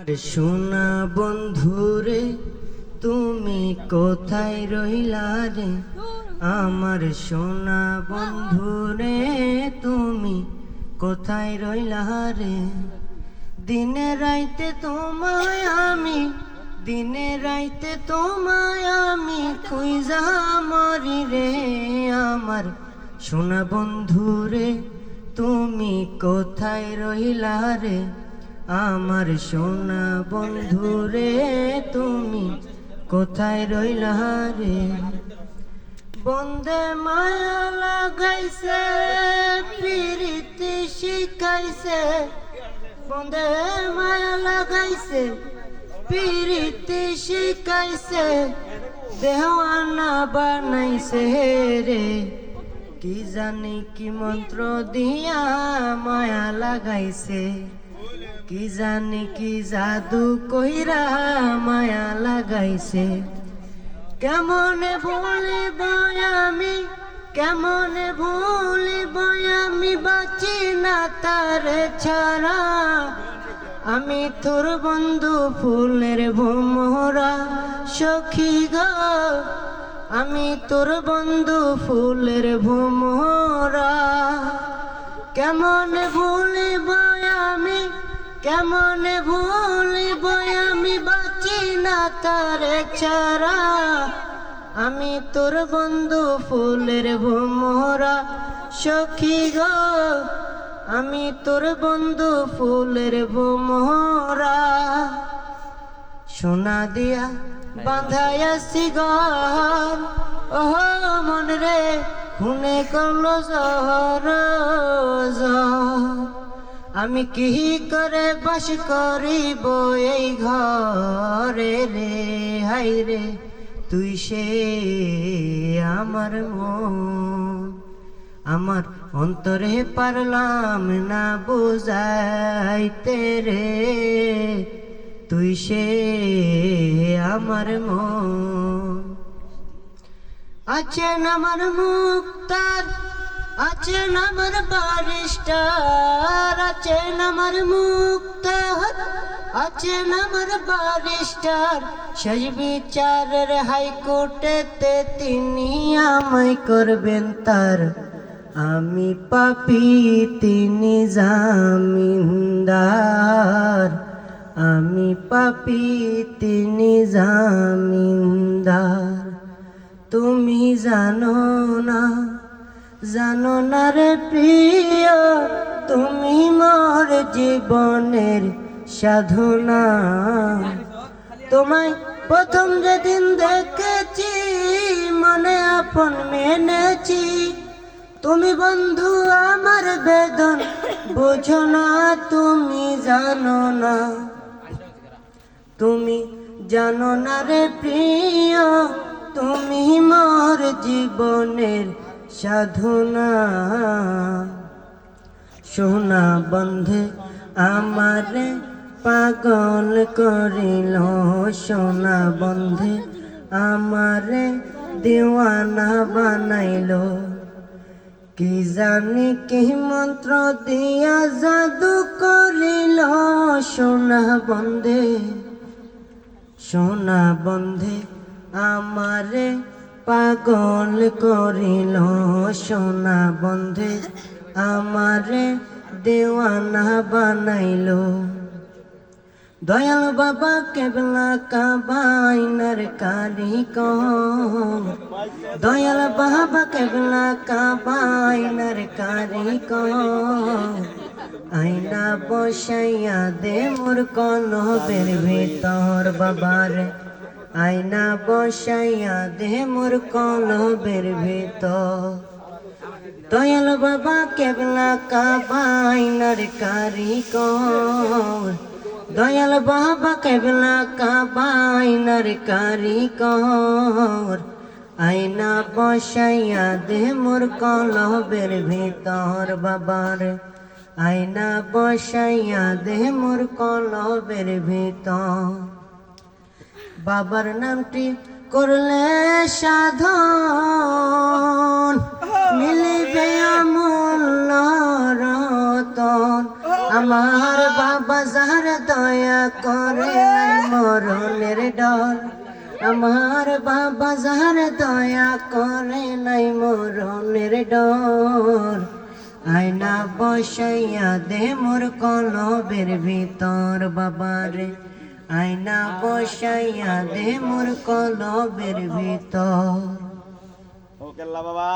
সোনা বন্ধুরে তুমি কোথায় রইলা রে, আমার সোনা বন্ধুরে তুমি কোথায় রইলা রে। দিনে রাইতে তোমায় আমি, দিনে রাইতে তোমায় আমি খুঁজা মরি রে, আমার সোনা বন্ধুরে তুমি কোথায় রইলা রে, আমার সোনা বন্ধুরে তুমি কোথায় রইলা রে। বন্দে মায়া লাগাইছে প্রীতি শিখাইছে, বন্দে মায়া লাগাইছে প্রীতি শিখাইছে, দেওয়ানা বানাইছে রে। কি জানি কি মন্ত্র দিয়া মায়া লাগাইছে, কি জানি কি জাদু কইরা মায়া লাগাইছে। কেমনে ভুলিব আমি, কেমনে ভুলিব আমি, বাঁচি না তার ছাড়া। আমি তোর বন্ধু ফুলের ভোমরা সখী গো, আমি তোর বন্ধু ফুলের ভোমরা। কেমনে ভুলিব আমি, কেমনে ভুলিব আমি, বাঁচি না তার ছাড়া। আমি তোর বন্ধু ফুলের ভোমরা সখী গো, আমি তোর বন্ধু ফুলের ভোমরা। সোনা দিয়া বাঁধাইয়াছি ঘর, ওহ মন রে খুনে করলো জহর। আমি কি করে বাস করিব এই ঘরে রে, হাই রে তুই সে আমার মন। আমার অন্তরে পারলাম না বুঝাইতে রে, তুই সে আমার মন। আছেন আমার মুক্তার, আছেন আমার বারিস্টার, আছেন আমার মুক্তার, আছেন আমার বারিস্টার। শেষ বিচারের হাইকোর্টেতে তিনি আমায় করবেন তার। আমি পাপী তিনি জামিনদার, আমি পাপী তিনি জামিনদার। তুমি জানো না, জানো না রে প্রিয়, তুমি মোর জীবনের সাধনা। তোমায় প্রথম যেদিন দেখেছি মনে আপন মেনেছি, তুমি বন্ধু আমার বেদন বুঝো না, তুমি জানো না। তুমি জানো না রে প্রিয়, তুমি মোর জীবনের সাধনা। সোনা বন্ধে আমারে পাগল করিল, সোনা বন্ধে আমারে দিওয়ানা বানাইল। কি জানি কি মন্ত্র দিয়া জাদু করিল, সোনা বন্ধে, সোনা বন্ধে আমারে পাগল করিল, সোনা বন্ধে আমারে দেওয়ানা বানাইল। দয়াল বাবা কেবলা কাবাইনার কারিগর, দয়াল বাবা কেবলা কাবাইনার কারিগর। আয়না বসাইয়া দে মোর কলবের ভিতর বাবার, আয়না বসাইয়া দে মোর কলবের ভিতর। দয়াল বাবা কেবলা কাবাইনার কারিগর, দয়াল বাবা কেবলা কাবাইনার কারিগর। আয়না বসাইয়া দে মোর কলবের ভিতর বাবার, আয়না বসাইয়া দে মোর কলবের ভিতর। বাবার নামটি করলে সাধন, মিলিবে অমূল্য রতন। আমার বাবা যার দয়া করে নাই মরণের ডর আমার বাবা যার দয়া করে নাই মরণের ডর আয়না বসাইয়া দে মোর কলবের ভিতর বাবারে আয়না বসাইয়া দে মোর কলবের ভিতর ওকে আল্লাহ বাবা